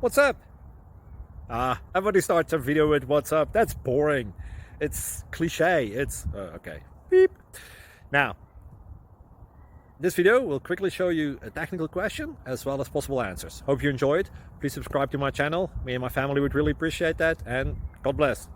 What's up? Everybody starts a video with what's up. That's boring. It's cliche. It's okay. Beep. Now, this video will quickly show you a technical question as well as possible answers. Hope you enjoyed. Please subscribe to my channel. Me and my family would really appreciate that, and God bless.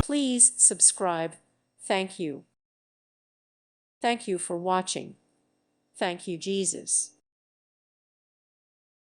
Please subscribe. Thank you. Thank you for watching. Thank you, Jesus.